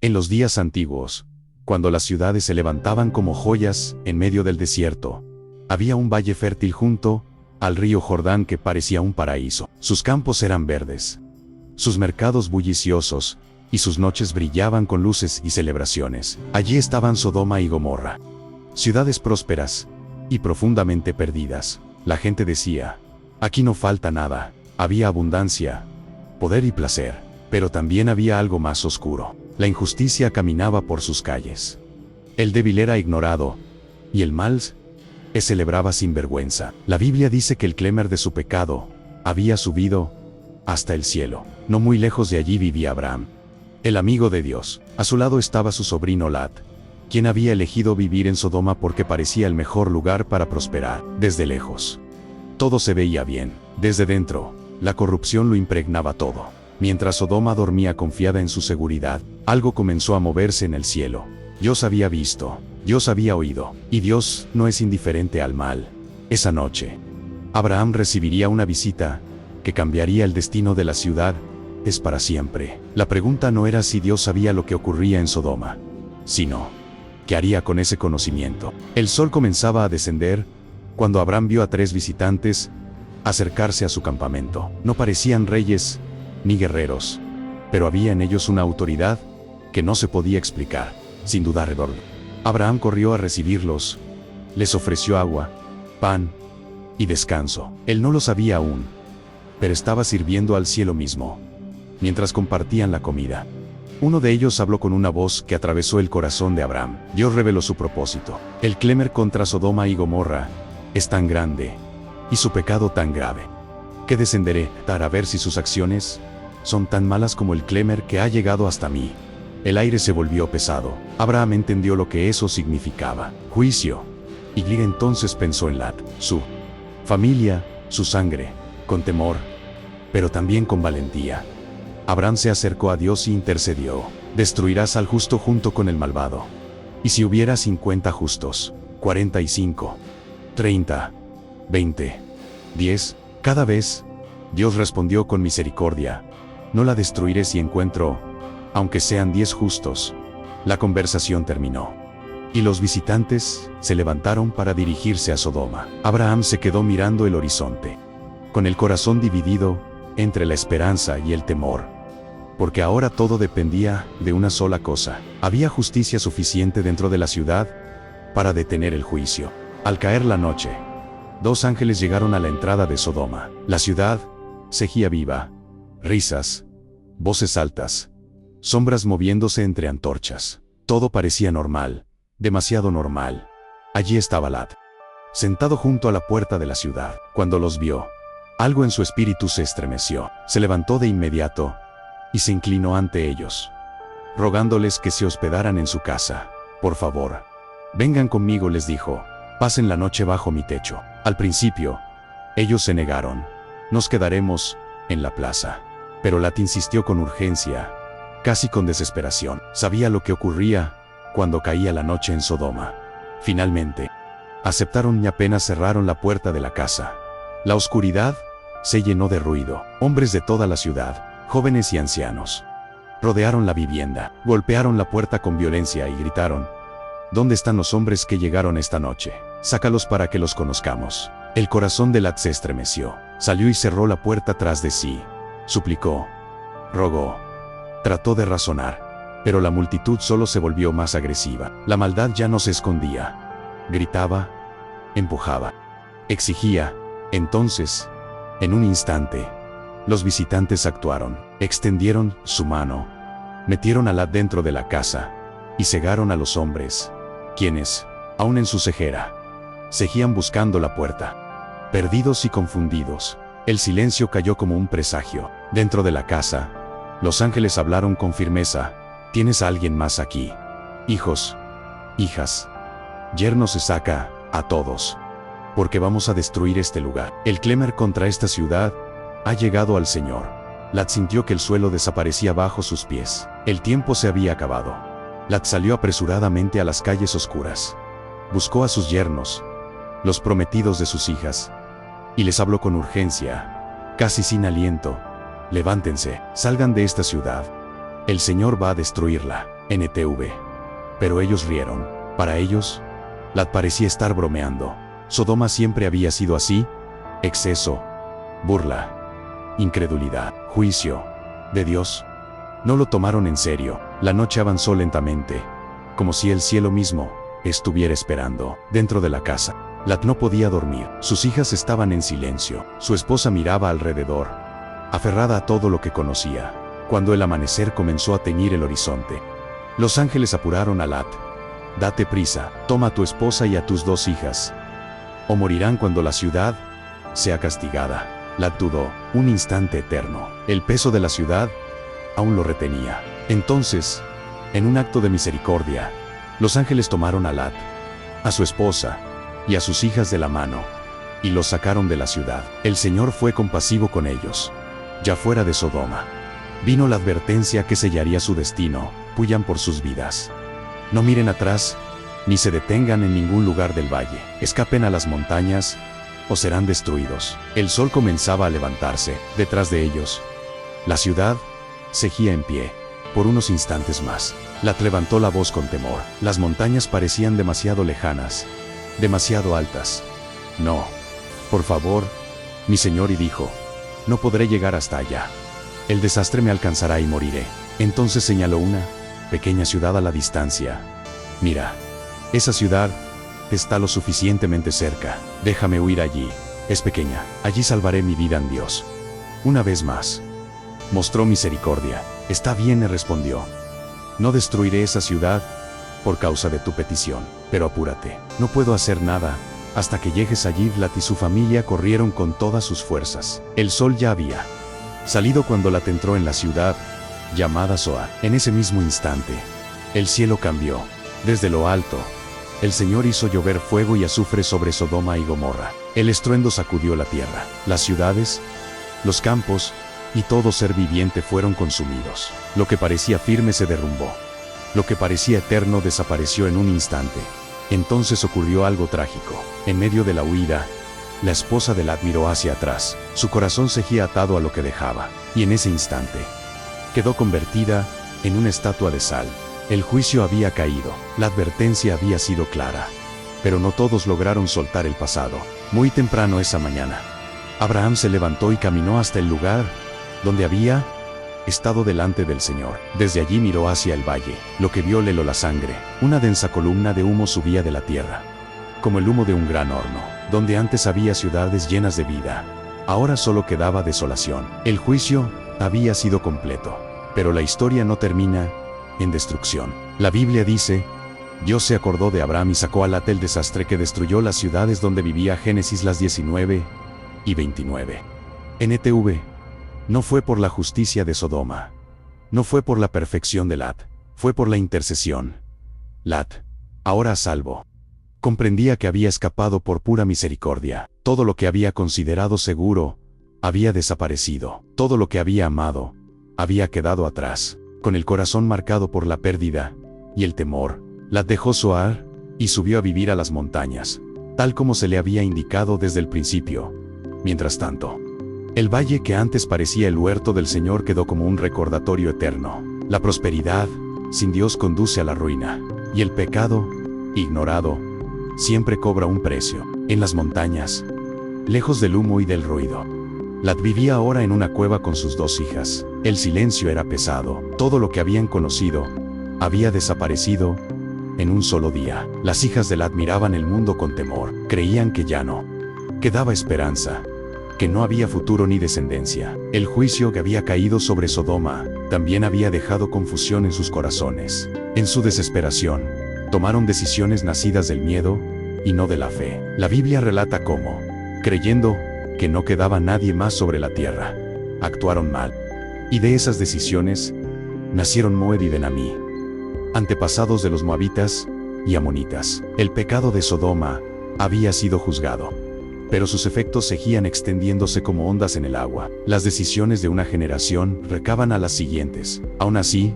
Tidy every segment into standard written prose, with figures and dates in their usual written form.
En los días antiguos, cuando las ciudades se levantaban como joyas en medio del desierto, había un valle fértil junto al río Jordán que parecía un paraíso. Sus campos eran verdes, sus mercados bulliciosos, y sus noches brillaban con luces y celebraciones. Allí estaban Sodoma y Gomorra, ciudades prósperas y profundamente perdidas. La gente decía, aquí no falta nada. Había abundancia, poder y placer, pero también había algo más oscuro. La injusticia caminaba por sus calles. El débil era ignorado, y el mal se celebraba sin vergüenza. La Biblia dice que el clamor de su pecado había subido hasta el cielo. No muy lejos de allí vivía Abraham, el amigo de Dios. A su lado estaba su sobrino Lot, quien había elegido vivir en Sodoma porque parecía el mejor lugar para prosperar. Desde lejos, todo se veía bien. Desde dentro, la corrupción lo impregnaba todo. Mientras Sodoma dormía confiada en su seguridad, algo comenzó a moverse en el cielo. Dios había visto, Dios había oído, y Dios no es indiferente al mal. Esa noche, Abraham recibiría una visita que cambiaría el destino de la ciudad es para siempre. La pregunta no era si Dios sabía lo que ocurría en Sodoma, sino ¿qué haría con ese conocimiento? El sol comenzaba a descender cuando Abraham vio a 3 visitantes acercarse a su campamento. No parecían reyes ni guerreros, pero había en ellos una autoridad que no se podía explicar. Sin dudar, Abraham corrió a recibirlos, les ofreció agua, pan y descanso. Él no lo sabía aún, pero estaba sirviendo al cielo mismo. Mientras compartían la comida, uno de ellos habló con una voz que atravesó el corazón de Abraham. Dios reveló su propósito. El clamor contra Sodoma y Gomorra es tan grande, y su pecado tan grave, que descenderé para ver si sus acciones son tan malas como el clamor que ha llegado hasta mí. El aire se volvió pesado. Abraham entendió lo que eso significaba: juicio. Y entonces pensó en Lot, su familia, su sangre, con temor, pero también con valentía. Abraham se acercó a Dios y intercedió: destruirás al justo junto con el malvado. Y si hubiera 50 justos, 45, 30, 20, 10, cada vez, Dios respondió con misericordia: no la destruiré si encuentro, aunque sean 10 justos. La conversación terminó, y los visitantes se levantaron para dirigirse a Sodoma. Abraham se quedó mirando el horizonte, con el corazón dividido entre la esperanza y el temor, porque ahora todo dependía de una sola cosa: había justicia suficiente dentro de la ciudad para detener el juicio. Al caer la noche, 2 ángeles llegaron a la entrada de Sodoma. La ciudad seguía viva, risas, voces altas, sombras moviéndose entre antorchas. Todo parecía normal, demasiado normal. Allí estaba Lot, sentado junto a la puerta de la ciudad. Cuando los vio, algo en su espíritu se estremeció. Se levantó de inmediato y se inclinó ante ellos, rogándoles que se hospedaran en su casa. Por favor, vengan conmigo, les dijo. Pasen la noche bajo mi techo. Al principio, ellos se negaron. Nos quedaremos en la plaza. Pero Lot insistió con urgencia, casi con desesperación. Sabía lo que ocurría cuando caía la noche en Sodoma. Finalmente, aceptaron y apenas cerraron la puerta de la casa, la oscuridad se llenó de ruido. Hombres de toda la ciudad, jóvenes y ancianos, rodearon la vivienda, golpearon la puerta con violencia y gritaron: ¿dónde están los hombres que llegaron esta noche? Sácalos para que los conozcamos. El corazón de Lot se estremeció. Salió y cerró la puerta tras de sí. Suplicó, rogó, trató de razonar, pero la multitud solo se volvió más agresiva. La maldad ya no se escondía. Gritaba, empujaba, exigía. Entonces, en un instante, los visitantes actuaron. Extendieron su mano, metieron a Lot dentro de la casa y cegaron a los hombres, quienes, aún en su cejera, seguían buscando la puerta. Perdidos y confundidos, el silencio cayó como un presagio. Dentro de la casa, los ángeles hablaron con firmeza: ¿tienes a alguien más aquí? Hijos, hijas, yernos, se saca a todos, porque vamos a destruir este lugar. El clamor contra esta ciudad ha llegado al Señor. Lot sintió que el suelo desaparecía bajo sus pies. El tiempo se había acabado. Lot salió apresuradamente a las calles oscuras. Buscó a sus yernos, los prometidos de sus hijas, y les habló con urgencia, casi sin aliento: levántense, salgan de esta ciudad. El Señor va a destruirla. NTV. Pero ellos rieron. Para ellos, Lot parecía estar bromeando. Sodoma siempre había sido así: exceso, burla, incredulidad, juicio de Dios. No lo tomaron en serio. La noche avanzó lentamente, como si el cielo mismo estuviera esperando. Dentro de la casa, Lot no podía dormir. Sus hijas estaban en silencio. Su esposa miraba alrededor, aferrada a todo lo que conocía. Cuando el amanecer comenzó a teñir el horizonte, los ángeles apuraron a Lot. Date prisa, toma a tu esposa y a tus 2 hijas, o morirán cuando la ciudad sea castigada. Lot dudó un instante eterno. El peso de la ciudad aún lo retenía. Entonces, en un acto de misericordia, los ángeles tomaron a Lot, a su esposa y a sus hijas de la mano, y los sacaron de la ciudad. El Señor fue compasivo con ellos. Ya fuera de Sodoma, vino la advertencia que sellaría su destino: huyan por sus vidas. No miren atrás, ni se detengan en ningún lugar del valle. Escapen a las montañas, o serán destruidos. El sol comenzaba a levantarse. Detrás de ellos, la ciudad seguía en pie. Por unos instantes más, Lot levantó la voz con temor. Las montañas parecían demasiado lejanas, demasiado altas. No, por favor, mi señor, y dijo, no podré llegar hasta allá. El desastre me alcanzará y moriré. Entonces señaló una pequeña ciudad a la distancia. Mira, esa ciudad está lo suficientemente cerca. Déjame huir allí. Es pequeña. Allí salvaré mi vida en Dios. Una vez más, mostró misericordia. Está bien, respondió. No destruiré esa ciudad por causa de tu petición, pero apúrate. No puedo hacer nada hasta que llegues allí. Lot y su familia corrieron con todas sus fuerzas. El sol ya había salido cuando Lot entró en la ciudad llamada Zoar. En ese mismo instante, el cielo cambió. Desde lo alto, el Señor hizo llover fuego y azufre sobre Sodoma y Gomorra. El estruendo sacudió la tierra. Las ciudades, los campos y todo ser viviente fueron consumidos. Lo que parecía firme se derrumbó. Lo que parecía eterno desapareció en un instante. Entonces ocurrió algo trágico. En medio de la huida, la esposa de Lot miró hacia atrás. Su corazón seguía atado a lo que dejaba, y en ese instante quedó convertida en una estatua de sal. El juicio había caído. La advertencia había sido clara. Pero no todos lograron soltar el pasado. Muy temprano esa mañana, Abraham se levantó y caminó hasta el lugar donde había estado delante del Señor. Desde allí miró hacia el valle. Lo que vio le heló la sangre. Una densa columna de humo subía de la tierra, como el humo de un gran horno. Donde antes había ciudades llenas de vida, ahora solo quedaba desolación. El juicio había sido completo. Pero la historia no termina en destrucción. La Biblia dice, Dios se acordó de Abraham y sacó a Lot del desastre que destruyó las ciudades donde vivía. Génesis las 19 y 29. NTV. No fue por la justicia de Sodoma. No fue por la perfección de Lot. Fue por la intercesión. Lot, ahora a salvo, comprendía que había escapado por pura misericordia. Todo lo que había considerado seguro había desaparecido. Todo lo que había amado había quedado atrás. Con el corazón marcado por la pérdida y el temor, Lot dejó Zoar y subió a vivir a las montañas, tal como se le había indicado desde el principio. Mientras tanto, el valle que antes parecía el huerto del Señor quedó como un recordatorio eterno. La prosperidad sin Dios conduce a la ruina, y el pecado, ignorado, siempre cobra un precio. En las montañas, lejos del humo y del ruido, Lot vivía ahora en una cueva con sus 2 hijas. El silencio era pesado. Todo lo que habían conocido había desaparecido en un solo día. Las hijas de Lot miraban el mundo con temor. Creían que ya no quedaba esperanza, que no había futuro ni descendencia. El juicio que había caído sobre Sodoma también había dejado confusión en sus corazones. En su desesperación, tomaron decisiones nacidas del miedo y no de la fe. La Biblia relata cómo, creyendo que no quedaba nadie más sobre la tierra, actuaron mal. Y de esas decisiones nacieron Moed y Ben-Ammi, antepasados de los moabitas y amonitas. El pecado de Sodoma había sido juzgado, pero sus efectos seguían extendiéndose como ondas en el agua. Las decisiones de una generación recaban a las siguientes. Aún así,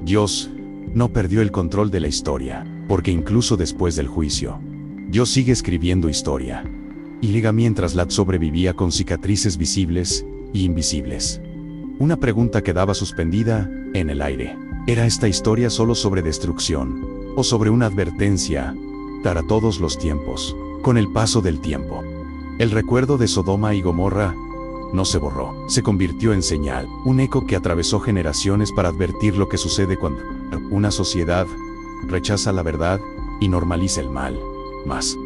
Dios no perdió el control de la historia, porque incluso después del juicio, Dios sigue escribiendo historia. Y llega mientras Lot sobrevivía con cicatrices visibles y invisibles. Una pregunta quedaba suspendida en el aire. ¿Era esta historia solo sobre destrucción? ¿O sobre una advertencia para todos los tiempos? Con el paso del tiempo, el recuerdo de Sodoma y Gomorra no se borró, se convirtió en señal, un eco que atravesó generaciones para advertir lo que sucede cuando una sociedad rechaza la verdad y normaliza el mal. Más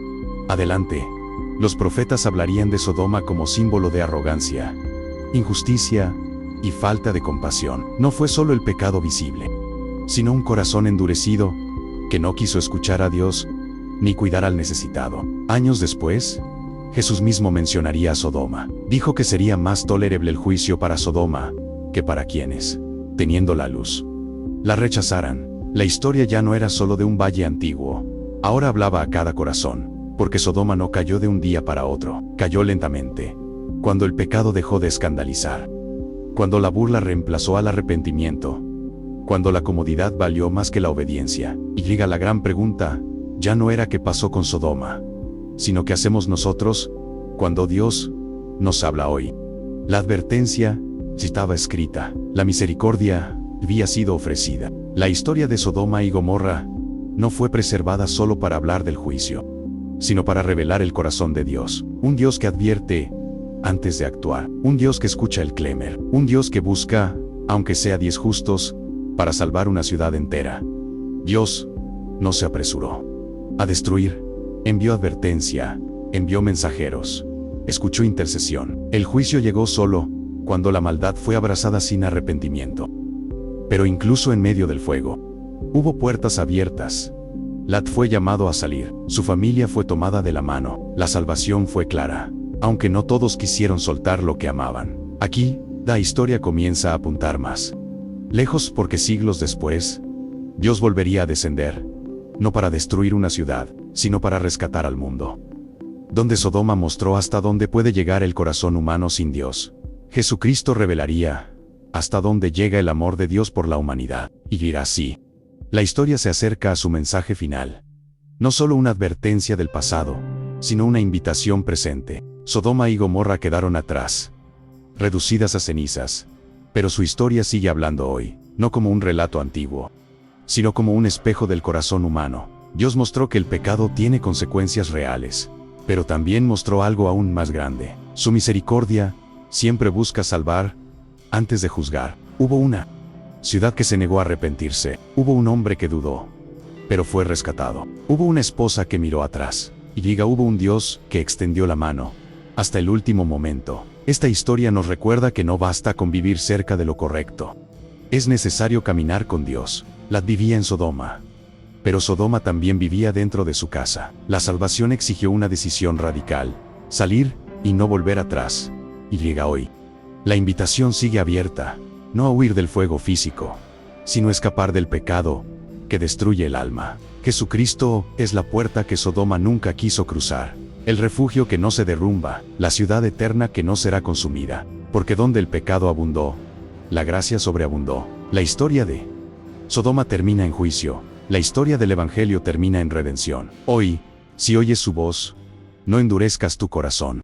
adelante, los profetas hablarían de Sodoma como símbolo de arrogancia, injusticia y falta de compasión. No fue solo el pecado visible, sino un corazón endurecido que no quiso escuchar a Dios ni cuidar al necesitado. Años después, Jesús mismo mencionaría a Sodoma. Dijo que sería más tolerable el juicio para Sodoma que para quienes, teniendo la luz, la rechazaran. La historia ya no era solo de un valle antiguo, ahora hablaba a cada corazón, porque Sodoma no cayó de un día para otro, cayó lentamente, cuando el pecado dejó de escandalizar, cuando la burla reemplazó al arrepentimiento, cuando la comodidad valió más que la obediencia. Y llega la gran pregunta, ya no era qué pasó con Sodoma, sino qué hacemos nosotros cuando Dios nos habla hoy. La advertencia estaba escrita, la misericordia había sido ofrecida. La historia de Sodoma y Gomorra no fue preservada solo para hablar del juicio, sino para revelar el corazón de Dios, un Dios que advierte antes de actuar, un Dios que escucha el clamor, un Dios que busca, aunque sea 10 justos, para salvar una ciudad entera. Dios no se apresuró a destruir, envió advertencia, envió mensajeros, escuchó intercesión. El juicio llegó solo cuando la maldad fue abrazada sin arrepentimiento. Pero incluso en medio del fuego, hubo puertas abiertas. Lot fue llamado a salir, su familia fue tomada de la mano, la salvación fue clara, aunque no todos quisieron soltar lo que amaban. Aquí, la historia comienza a apuntar más lejos, porque siglos después, Dios volvería a descender, no para destruir una ciudad, sino para rescatar al mundo. Donde Sodoma mostró hasta dónde puede llegar el corazón humano sin Dios, Jesucristo revelaría hasta dónde llega el amor de Dios por la humanidad. Y dirá así. La historia se acerca a su mensaje final. No solo una advertencia del pasado, sino una invitación presente. Sodoma y Gomorra quedaron atrás, reducidas a cenizas, pero su historia sigue hablando hoy, no como un relato antiguo, sino como un espejo del corazón humano. Dios mostró que el pecado tiene consecuencias reales, pero también mostró algo aún más grande. Su misericordia siempre busca salvar antes de juzgar. Hubo una ciudad que se negó a arrepentirse. Hubo un hombre que dudó, pero fue rescatado. Hubo una esposa que miró atrás. Y hubo un Dios que extendió la mano hasta el último momento. Esta historia nos recuerda que no basta con vivir cerca de lo correcto. Es necesario caminar con Dios. Lot vivía en Sodoma, pero Sodoma también vivía dentro de su casa. La salvación exigió una decisión radical: salir y no volver atrás. Y llega hoy. La invitación sigue abierta, no a huir del fuego físico, sino a escapar del pecado que destruye el alma. Jesucristo es la puerta que Sodoma nunca quiso cruzar, el refugio que no se derrumba, la ciudad eterna que no será consumida, porque donde el pecado abundó, la gracia sobreabundó. La historia de Sodoma termina en juicio, la historia del Evangelio termina en redención. Hoy, si oyes su voz, no endurezcas tu corazón.